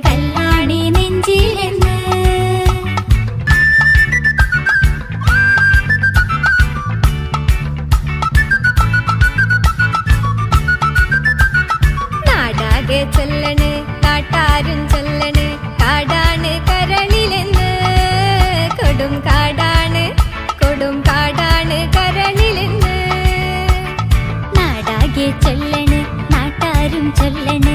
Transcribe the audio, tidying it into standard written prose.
കല്ലാണി നെഞ്ചിലെന്ന്. നാടാകെ ചൊല്ലണ് നാട്ടാരും ചൊല്ലണ് കാടാണ് കരളിലെന്ന്. കൊടും കാടാണ് കരളിലെന്ന്. നാടാകെ ചൊല്ലണ് നാട്ടാരും ചൊല്ലണ്